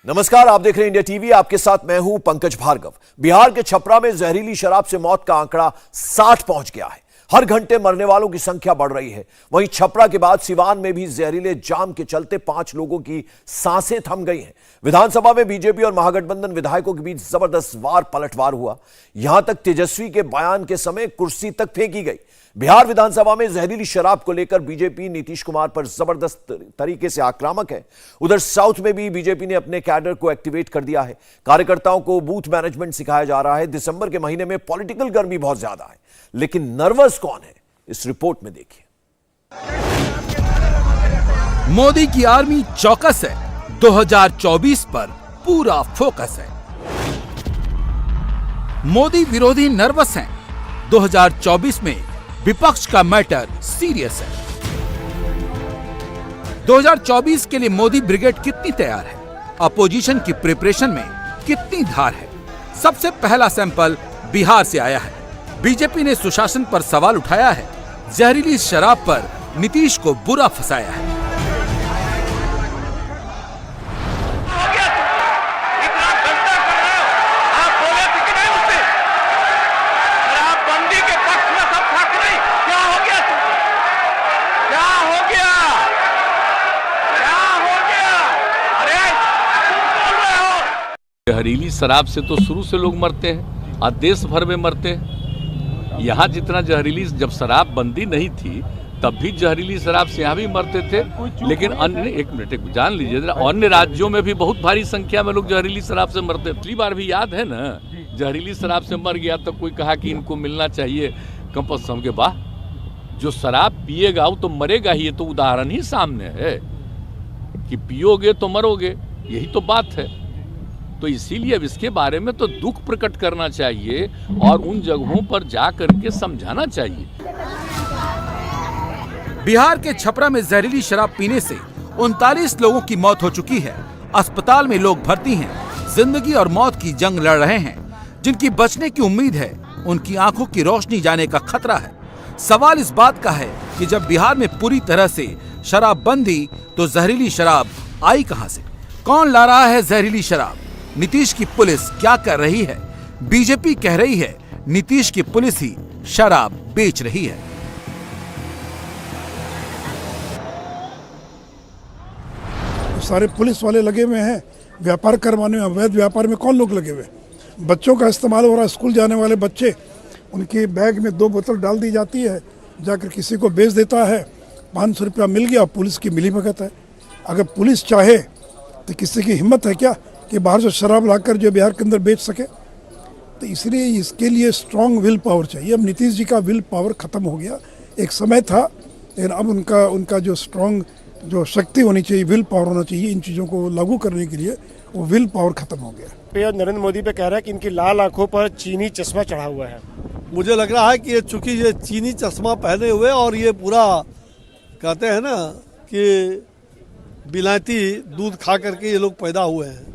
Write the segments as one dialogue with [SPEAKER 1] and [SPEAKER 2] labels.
[SPEAKER 1] नमस्कार, आप देख रहे हैं इंडिया टीवी। आपके साथ मैं हूं पंकज भार्गव। बिहार के छपरा में जहरीली शराब से मौत का आंकड़ा 60 पहुंच गया है। हर घंटे मरने वालों की संख्या बढ़ रही है। वहीं छपरा के बाद सिवान में भी जहरीले जाम के चलते 5 लोगों की सांसें थम गई हैं। विधानसभा में बीजेपी और महागठबंधन विधायकों के बीच जबरदस्त पलटवार हुआ। यहां तक तेजस्वी के बयान के समय कुर्सी तक फेंकी गई। बिहार विधानसभा में जहरीली शराब को लेकर बीजेपी नीतीश कुमार पर जबरदस्त तरीके से आक्रामक है। उधर साउथ में भी बीजेपी ने अपने कैडर को एक्टिवेट कर दिया है। कार्यकर्ताओं को बूथ मैनेजमेंट सिखाया जा रहा है। दिसंबर के महीने में पॉलिटिकल गर्मी बहुत ज्यादा है, लेकिन नर्वस कौन है, इस रिपोर्ट में देखिए।
[SPEAKER 2] मोदी की आर्मी चौकस है, 2024 पर पूरा फोकस है। मोदी विरोधी नर्वस हैं, 2024 में विपक्ष का मैटर सीरियस है। 2024 के लिए मोदी ब्रिगेड कितनी तैयार है, अपोजिशन की प्रिपरेशन में कितनी धार है। सबसे पहला सैंपल बिहार से आया है। बीजेपी ने सुशासन पर सवाल उठाया है। जहरीली शराब पर नीतीश को बुरा फंसाया है।
[SPEAKER 3] जहरीली शराब से तो शुरू से लोग मरते हैं और देश भर में मरते हैं। यहाँ जितना जहरीली, जब शराब बंदी नहीं थी तब भी जहरीली शराब से यहाँ भी मरते थे। लेकिन अन्य, एक मिनट जान लीजिए जरा, अन्य राज्यों में भी बहुत भारी संख्या में लोग जहरीली शराब से मरते। पिछली बार भी याद है ना, जहरीली शराब से मर गया तो कोई कहा कि इनको मिलना चाहिए कंपल्सन के। बाद जो शराब पिएगा वो तो मरेगा ही। ये तो उदाहरण ही सामने है कि पियोगे तो मरोगे, यही तो बात है। तो इसीलिए अब इसके बारे में तो दुख प्रकट करना चाहिए और उन जगहों पर जा करके समझाना चाहिए।
[SPEAKER 2] बिहार के छपरा में जहरीली शराब पीने से 39 लोगों की मौत हो चुकी है। अस्पताल में लोग भर्ती हैं, जिंदगी और मौत की जंग लड़ रहे हैं। जिनकी बचने की उम्मीद है, उनकी आंखों की रोशनी जाने का खतरा है। सवाल इस बात का है कि जब बिहार में पूरी तरह से शराब बंदी, तो जहरीली शराब आई कहां से? कौन ला रहा है जहरीली शराब? नीतीश की पुलिस क्या कर रही है? बीजेपी कह रही है नीतीश की पुलिस ही शराब बेच रही है।
[SPEAKER 4] सारे पुलिस वाले लगे हुए हैं व्यापार करवाने में। अवैध व्यापार में कौन लोग लगे हुए? बच्चों का इस्तेमाल हो रहा है। स्कूल जाने वाले बच्चे, उनके बैग में 2 बोतल डाल दी जाती है, जाकर किसी को बेच देता है। 500 रुपया मिल गया, पुलिस की मिलीभगत है। अगर पुलिस चाहे तो किसी की हिम्मत है क्या कि बाहर से शराब लाकर जो बिहार के अंदर बेच सके? तो इसलिए इसके लिए स्ट्रॉन्ग विल पावर चाहिए। अब नीतीश जी का विल पावर खत्म हो गया। एक समय था, लेकिन अब उनका जो स्ट्रॉन्ग जो शक्ति होनी चाहिए, विल पावर होना चाहिए इन चीज़ों को लागू करने के लिए, वो विल पावर खत्म हो गया।
[SPEAKER 5] नरेंद्र मोदी पे कह रहा है कि इनकी लाल आंखों पर चीनी चश्मा चढ़ा हुआ है।
[SPEAKER 6] मुझे लग रहा है कि ये चूंकि ये चीनी चश्मा पहने हुए और ये पूरा कहते हैं ना कि विलायती दूध खा करके ये लोग पैदा हुए हैं।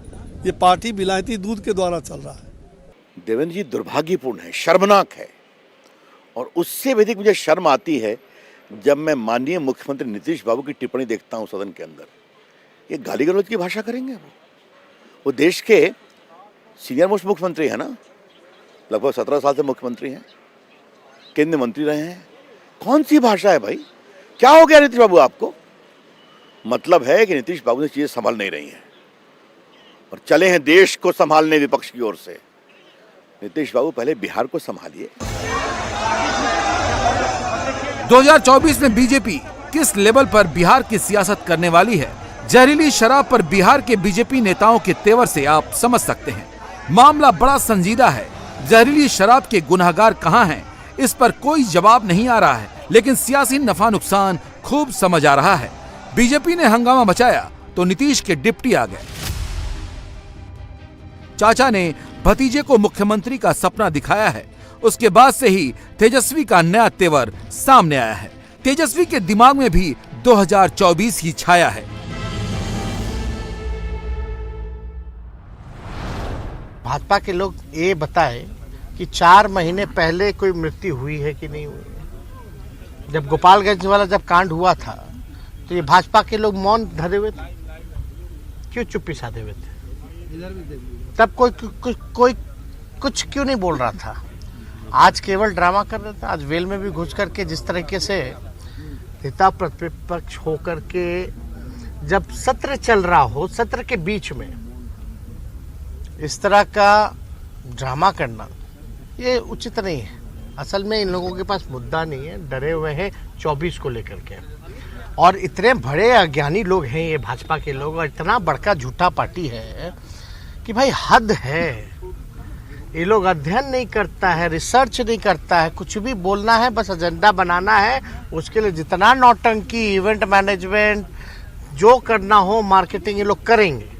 [SPEAKER 6] ये पार्टी विलायती दूध के द्वारा चल रहा है।
[SPEAKER 7] देवेंद्र जी दुर्भाग्यपूर्ण है, शर्मनाक है। और उससे भी अधिक मुझे शर्म आती है जब मैं माननीय मुख्यमंत्री नीतीश बाबू की टिप्पणी देखता हूं सदन के अंदर। ये गाली गलौज की भाषा करेंगे वो देश के सीनियर मोस्ट मुख्यमंत्री है ना, लगभग 17 साल से मुख्यमंत्री हैं, केंद्रीय मंत्री रहे हैं। कौन सी भाषा है भाई? क्या हो गया नीतीश बाबू आपको? मतलब है कि नीतीश बाबू ने चीजें संभाल नहीं रही हैं और चले हैं देश को संभालने विपक्ष की ओर से। नीतीश बाबू पहले बिहार को संभालिए।
[SPEAKER 2] 2024 में बीजेपी किस लेवल पर बिहार की सियासत करने वाली है, जहरीली शराब पर बिहार के बीजेपी नेताओं के तेवर से आप समझ सकते हैं। मामला बड़ा संजीदा है। जहरीली शराब के गुनहगार कहां हैं, इस पर कोई जवाब नहीं आ रहा है, लेकिन सियासी नफा नुकसान खूब समझ आ रहा है। बीजेपी ने हंगामा मचाया तो नीतीश के डिप्टी आ गए। चाचा ने भतीजे को मुख्यमंत्री का सपना दिखाया है। उसके बाद से ही तेजस्वी का नया तेवर सामने आया है। तेजस्वी के दिमाग में भी 2024 ही छाया है।
[SPEAKER 8] भाजपा के लोग ये बताए कि 4 महीने पहले कोई मृत्यु हुई है कि नहीं हुई। जब गोपालगंज वाला जब कांड हुआ था तो ये भाजपा के लोग मौन धरे हुए थे, क्यों चुप्पी साधे हुए थे? तब कोई कुछ क्यों नहीं बोल रहा था? आज केवल ड्रामा कर रहा था। आज वेल में भी घुस करके जिस तरीके से नेता प्रतिपक्ष होकर के जब सत्र चल रहा हो, सत्र के बीच में इस तरह का ड्रामा करना ये उचित नहीं है। असल में इन लोगों के पास मुद्दा नहीं है, डरे हुए हैं 24 को लेकर के। और इतने बड़े अज्ञानी लोग हैं ये भाजपा के लोग, और इतना बड़का झूठा पार्टी है कि भाई हद है। ये लोग अध्ययन नहीं करता है, रिसर्च नहीं करता है, कुछ भी बोलना है, बस एजेंडा बनाना है। उसके लिए जितना नौटंकी, इवेंट मैनेजमेंट, जो करना हो मार्केटिंग, ये लोग करेंगे।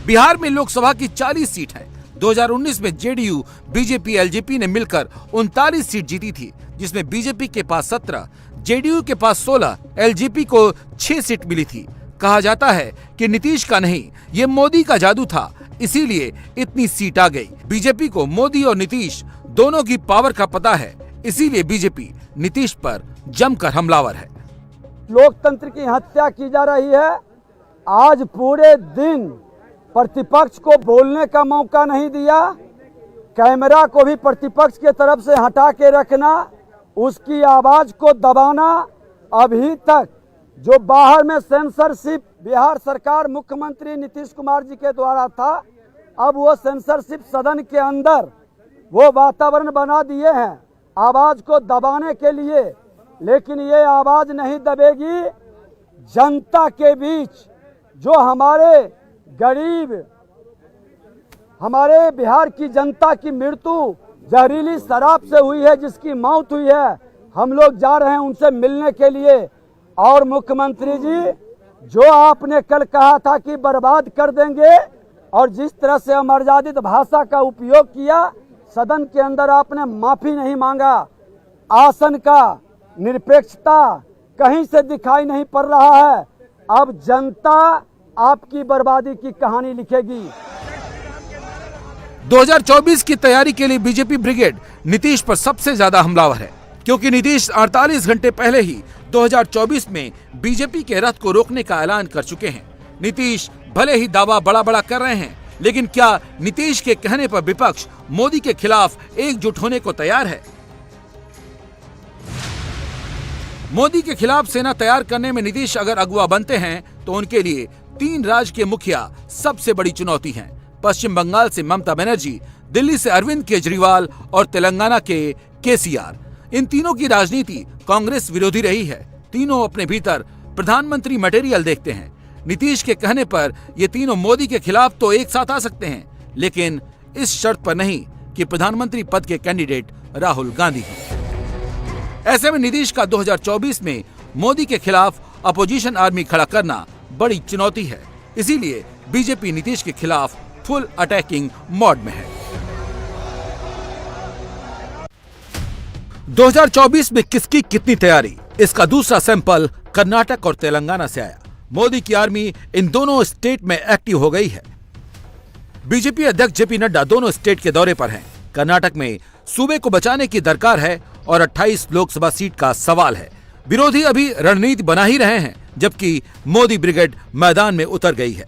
[SPEAKER 2] बिहार में लोकसभा की 40 सीट है। 2019 में जेडीयू, बीजेपी, एलजेपी ने मिलकर 39 सीट जीती थी, जिसमें बीजेपी के पास 17, जेडीयू के पास 16, एलजेपी को 6 सीट मिली थी। कहा जाता है कि नीतीश का नहीं, ये मोदी का जादू था, इसीलिए इतनी सीट आ गई। बीजेपी को मोदी और नीतीश दोनों की पावर का पता है, इसीलिए बीजेपी नीतीश पर जमकर हमलावर है।
[SPEAKER 9] लोकतंत्र की हत्या की जा रही है। आज पूरे दिन प्रतिपक्ष को बोलने का मौका नहीं दिया, कैमरा को भी प्रतिपक्ष के तरफ से हटा के रखना, उसकी आवाज को दबाना। अभी तक जो बाहर में सेंसरशिप बिहार सरकार मुख्यमंत्री नीतीश कुमार जी के द्वारा था, अब वो सेंसरशिप सदन के अंदर वो वातावरण बना दिए हैं आवाज को दबाने के लिए। लेकिन ये आवाज नहीं दबेगी। जनता के बीच जो हमारे गरीब, हमारे बिहार की जनता की मृत्यु जहरीली शराब से हुई है, जिसकी मौत हुई है, हम लोग जा रहे हैं उनसे मिलने के लिए। और मुख्यमंत्री जी, जो आपने कल कहा था कि बर्बाद कर देंगे, और जिस तरह से अमर्यादित भाषा का उपयोग किया सदन के अंदर, आपने माफी नहीं मांगा। आसन का निरपेक्षता कहीं से दिखाई नहीं पड़ रहा है। अब जनता आपकी बर्बादी की कहानी लिखेगी।
[SPEAKER 2] 2024 की तैयारी के लिए बीजेपी ब्रिगेड नीतीश पर सबसे ज्यादा हमलावर है, क्योंकि नीतीश 48 घंटे पहले ही 2024 में बीजेपी के रथ को रोकने का ऐलान कर चुके हैं। नीतीश भले ही दावा बड़ा बड़ा कर रहे हैं, लेकिन क्या नीतीश के कहने पर विपक्ष मोदी के खिलाफ एकजुट होने को तैयार है? मोदी के खिलाफ सेना तैयार करने में नीतीश अगर अगुवा बनते हैं तो उनके लिए 3 राज्य के मुखिया सबसे बड़ी चुनौती हैं। पश्चिम बंगाल से ममता बनर्जी, दिल्ली से अरविंद केजरीवाल और तेलंगाना के केसीआर। इन तीनों की राजनीति कांग्रेस विरोधी रही है। तीनों अपने भीतर प्रधानमंत्री मटेरियल देखते हैं। नीतीश के कहने पर ये तीनों मोदी के खिलाफ तो एक साथ आ सकते हैं, लेकिन इस शर्त पर नहीं कि प्रधानमंत्री पद के कैंडिडेट राहुल गांधी हैं। ऐसे में नीतीश का 2024 में मोदी के खिलाफ अपोजिशन आर्मी खड़ा करना बड़ी चुनौती है। इसीलिए बीजेपी नीतीश के खिलाफ फुल अटैकिंग मोड में है। 2024 में किसकी कितनी तैयारी, इसका दूसरा सैंपल कर्नाटक और तेलंगाना से आया। मोदी की आर्मी इन दोनों स्टेट में एक्टिव हो गई है। बीजेपी अध्यक्ष जेपी नड्डा दोनों स्टेट के दौरे पर हैं। कर्नाटक में सूबे को बचाने की दरकार है और 28 लोकसभा सीट का सवाल है। विरोधी अभी रणनीति बना ही रहे हैं, जबकि मोदी ब्रिगेड मैदान में उतर गई है।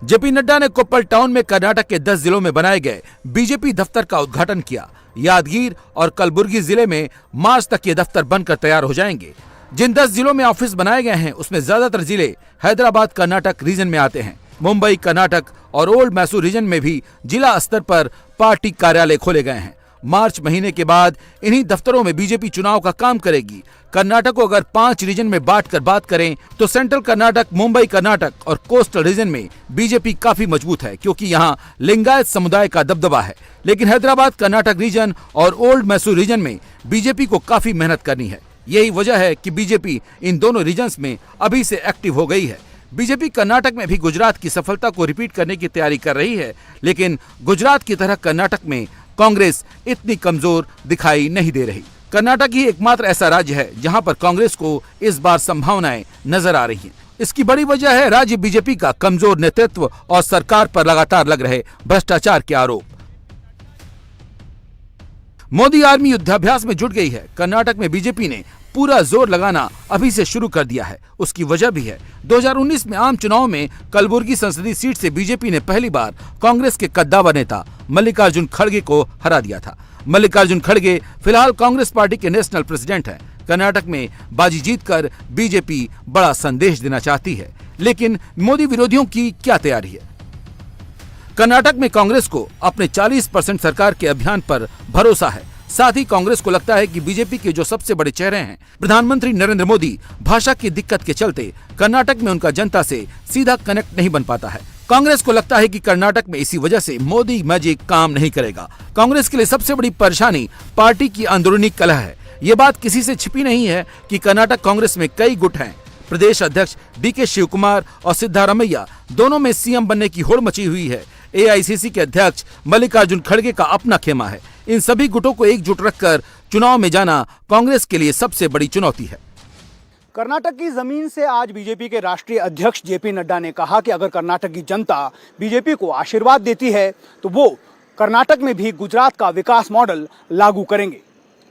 [SPEAKER 2] जेपी नड्डा ने कोप्पल टाउन में कर्नाटक के 10 जिलों में बनाए गए बीजेपी दफ्तर का उद्घाटन किया। यादगीर और कलबुर्गी जिले में मार्च तक ये दफ्तर बनकर तैयार हो जाएंगे। जिन 10 जिलों में ऑफिस बनाए गए हैं, उसमें ज्यादातर जिले हैदराबाद कर्नाटक रीजन में आते हैं। मुंबई कर्नाटक और ओल्ड मैसूर रीजन में भी जिला स्तर पर पार्टी कार्यालय खोले गए हैं। मार्च महीने के बाद इन्हीं दफ्तरों में बीजेपी चुनाव का काम करेगी। कर्नाटक को अगर 5 रीजन में बांटकर बात करें तो सेंट्रल कर्नाटक, मुंबई कर्नाटक और कोस्टल रीजन में बीजेपी काफी मजबूत है, क्योंकि यहाँ लिंगायत समुदाय का दबदबा है। लेकिन हैदराबाद कर्नाटक रीजन और ओल्ड मैसूर रीजन में बीजेपी को काफी मेहनत करनी है। यही वजह है कि बीजेपी इन दोनों रीजन्स में अभी से एक्टिव हो गई है। बीजेपी कर्नाटक में भी गुजरात की सफलता को रिपीट करने की तैयारी कर रही है, लेकिन गुजरात की तरह कर्नाटक में कांग्रेस इतनी कमजोर दिखाई नहीं दे रही। कर्नाटक ही एकमात्र ऐसा राज्य है जहां पर कांग्रेस को इस बार संभावनाएं नजर आ रही हैं। इसकी बड़ी वजह है राज्य बीजेपी का कमजोर नेतृत्व और सरकार पर लगातार लग रहे भ्रष्टाचार के आरोप। मोदी आर्मी युद्धाभ्यास में जुट गई है। कर्नाटक में बीजेपी ने पूरा जोर लगाना अभी से शुरू कर दिया है। उसकी वजह भी है। 2019 में आम चुनाव में कलबुर्गी संसदीय सीट से बीजेपी ने पहली बार कांग्रेस के कद्दावर नेता मल्लिकार्जुन खड़गे को हरा दिया था। मल्लिकार्जुन खड़गे फिलहाल कांग्रेस पार्टी के नेशनल प्रेसिडेंट हैं। कर्नाटक में बाजी जीतकर बीजेपी बड़ा संदेश देना चाहती है, लेकिन मोदी विरोधियों की क्या तैयारी है? कर्नाटक में कांग्रेस को अपने 40% सरकार के अभियान पर भरोसा है। साथ ही कांग्रेस को लगता है कि बीजेपी के जो सबसे बड़े चेहरे हैं प्रधानमंत्री नरेंद्र मोदी, भाषा की दिक्कत के चलते कर्नाटक में उनका जनता से सीधा कनेक्ट नहीं बन पाता है। कांग्रेस को लगता है कि कर्नाटक में इसी वजह से मोदी मैजिक काम नहीं करेगा। कांग्रेस के लिए सबसे बड़ी परेशानी पार्टी की अंदरूनी कलह है। ये बात किसी से छिपी नहीं है कि कर्नाटक कांग्रेस में कई गुट हैं। प्रदेश अध्यक्ष डीके शिवकुमार और सिद्धारमैया दोनों में सीएम बनने की होड़ मची हुई है। एआईसीसी के अध्यक्ष मल्लिकार्जुन खड़गे का अपना खेमा है। इन सभी गुटों को एकजुट रखकर चुनाव में जाना कांग्रेस के लिए सबसे बड़ी चुनौती है।
[SPEAKER 10] कर्नाटक की जमीन से आज बीजेपी के राष्ट्रीय अध्यक्ष जेपी नड्डा ने कहा कि अगर कर्नाटक की जनता बीजेपी को आशीर्वाद देती है तो वो कर्नाटक में भी गुजरात का विकास मॉडल लागू करेंगे।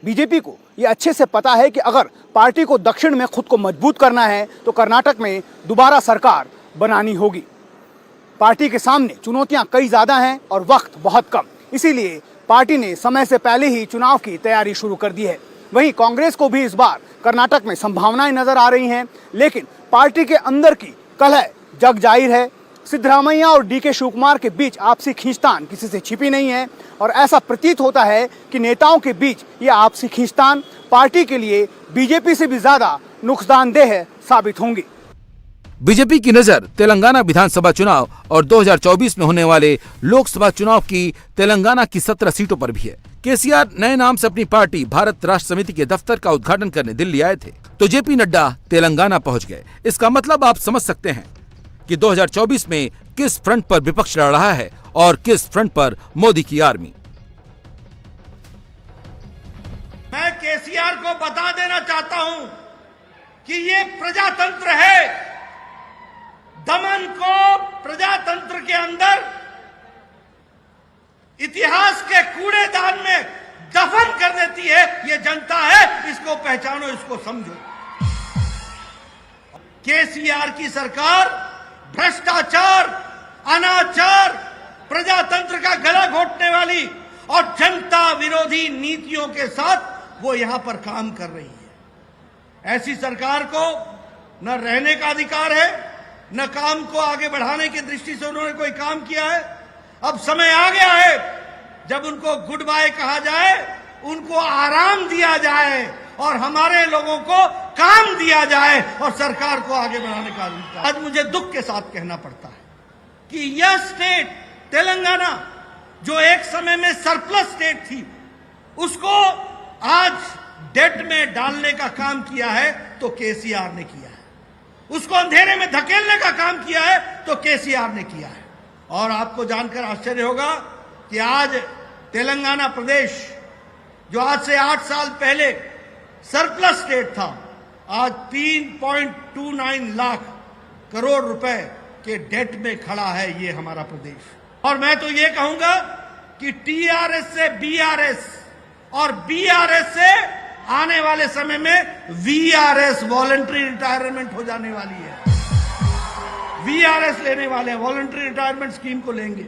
[SPEAKER 10] बीजेपी को ये अच्छे से पता है कि अगर पार्टी को दक्षिण में खुद को मजबूत करना है तो कर्नाटक में दोबारा सरकार बनानी होगी। पार्टी के सामने चुनौतियां कई ज्यादा हैं और वक्त बहुत कम, इसीलिए पार्टी ने समय से पहले ही चुनाव की तैयारी शुरू कर दी है। वहीं कांग्रेस को भी इस बार कर्नाटक में संभावनाएं नजर आ रही हैं, लेकिन पार्टी के अंदर की कलह जग जाहिर है। सिद्धरामैया और डीके शिवकुमार के बीच आपसी खींचतान किसी से छिपी नहीं है और ऐसा प्रतीत होता है कि नेताओं के बीच ये आपसी खींचतान पार्टी के लिए बीजेपी से भी ज्यादा नुकसानदेह साबित होंगी।
[SPEAKER 2] बीजेपी की नजर तेलंगाना विधानसभा चुनाव और 2024 में होने वाले लोकसभा चुनाव की तेलंगाना की 17 सीटों पर भी है। केसीआर नए नाम से अपनी पार्टी भारत राष्ट्र समिति के दफ्तर का उद्घाटन करने दिल्ली आए थे तो जेपी नड्डा तेलंगाना पहुंच गए। इसका मतलब आप समझ सकते हैं कि 2024 में किस फ्रंट पर विपक्ष लड़ रहा है और किस फ्रंट पर मोदी की आर्मी।
[SPEAKER 11] मैं केसीआर को बता देना चाहता हूं कि ये प्रजातंत्र है। दमन को प्रजातंत्र के अंदर इतिहास के कूड़ेदान में दफन कर देती है ये जनता है। इसको पहचानो, इसको समझो। केसीआर की सरकार भ्रष्टाचार, अनाचार, प्रजातंत्र का गला घोटने वाली और जनता विरोधी नीतियों के साथ वो यहां पर काम कर रही है। ऐसी सरकार को न रहने का अधिकार है, न काम को आगे बढ़ाने की दृष्टि से उन्होंने कोई काम किया है। अब समय आ गया है जब उनको गुड बाय कहा जाए, उनको आराम दिया जाए और हमारे लोगों को काम दिया जाए और सरकार को आगे बढ़ाने का अधिकार। आज मुझे दुख के साथ कहना पड़ता है कि यह स्टेट तेलंगाना जो एक समय में सरप्लस स्टेट थी, उसको आज डेट में डालने का काम किया है तो केसीआर ने किया है। उसको अंधेरे में धकेलने का काम किया है तो केसीआर ने किया है। और आपको जानकर आश्चर्य होगा कि आज तेलंगाना प्रदेश जो आज से 8 साल पहले सरप्लस स्टेट था, आज 3.29 लाख करोड़ रुपए के डेट में खड़ा है ये हमारा प्रदेश। और मैं तो ये कहूंगा कि टीआरएस से बीआरएस और बीआरएस से आने वाले समय में वीआरएस वॉलंटरी रिटायरमेंट हो जाने वाली है। वीआरएस लेने वाले हैं, वॉलंटरी रिटायरमेंट स्कीम को लेंगे।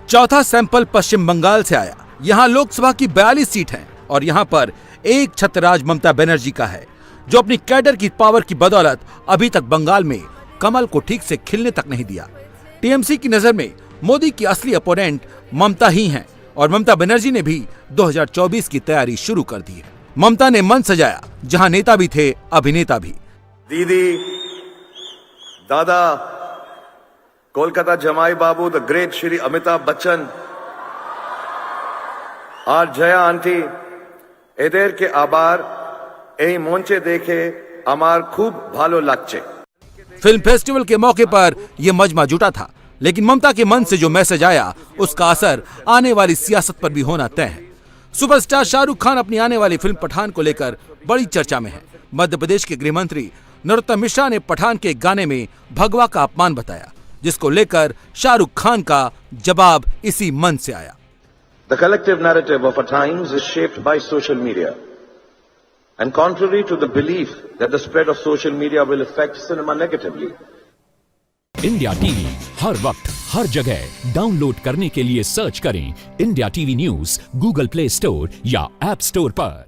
[SPEAKER 2] चौथा सैंपल पश्चिम बंगाल से आया। यहां लोकसभा की 42 सीट हैं और यहां पर एक छत्रराज ममता बनर्जी का है, जो अपनी कैडर की पावर की बदौलत अभी तक बंगाल में कमल को ठीक से खिलने तक नहीं दिया। टीएमसी की नजर में मोदी की असली अपोनेंट ममता ही हैं और ममता बनर्जी ने भी 2024 की तैयारी शुरू कर दी है। ममता ने मंच सजाया जहां नेता भी थे, अभिनेता भी।
[SPEAKER 12] दीदी, दादा, कोलकाता जमाई बाबू, द ग्रेट श्री अमिताभ बच्चन और जया आंटी, एदेर के आबार এই মঞ্চে দেখে আমার খুব ভালো লাগছে।
[SPEAKER 2] फिल्म फेस्टिवल के मौके पर यह मजमा जुटा था, लेकिन ममता के मन से जो मैसेज आया उसका असर आने वाली सियासत पर भी होना तय है। सुपरस्टार शाहरुख खान अपनी आने वाली फिल्म पठान को लेकर बड़ी चर्चा में है। मध्य प्रदेश के गृह मंत्री नरोत्तम मिश्रा ने पठान के गाने में भगवा का अपमान बताया, जिसको लेकर शाहरुख खान का जवाब इसी मन से आया।
[SPEAKER 12] The collective narrative of our times is shaped by social media. and contrary to the belief that the spread of social media will affect cinema negatively.
[SPEAKER 13] India TV हर वक्त हर जगह डाउनलोड करने के लिए सर्च करें India TV news Google Play Store या app store पर।